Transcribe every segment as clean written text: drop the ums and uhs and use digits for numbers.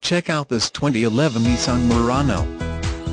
Check out this 2011 Nissan Murano.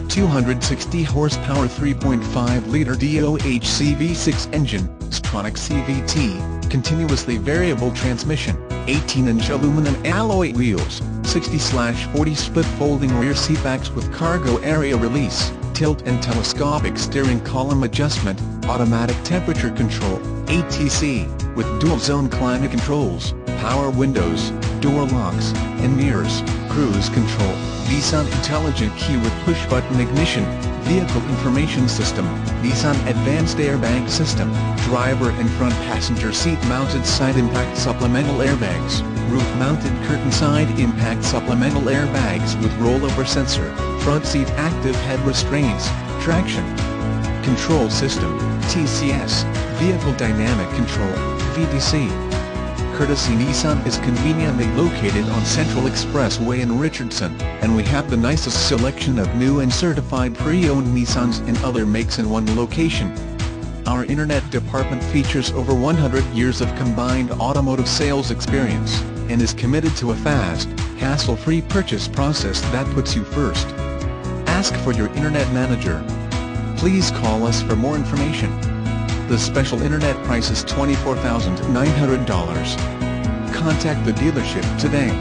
260 horsepower 3.5-liter DOHC V6 engine, Stronach CVT, continuously variable transmission, 18-inch aluminum alloy wheels, 60/40 split folding rear seatbacks with cargo area release, tilt and telescopic steering column adjustment, automatic temperature control, ATC, with dual-zone climate controls, power windows, door locks, and mirrors, cruise control, Nissan Intelligent Key with push-button ignition, vehicle information system, Nissan Advanced Airbag System, driver and front passenger seat mounted side impact supplemental airbags, roof-mounted curtain side impact supplemental airbags with rollover sensor, front seat active head restraints, traction control system, TCS, vehicle dynamic control, VDC. Courtesy Nissan is conveniently located on Central Expressway in Richardson, and we have the nicest selection of new and certified pre-owned Nissans and other makes in one location. Our Internet department features over 100 years of combined automotive sales experience, and is committed to a fast, hassle-free purchase process that puts you first. Ask for your Internet manager. Please call us for more information. The special Internet price is $24,900. Contact the dealership today.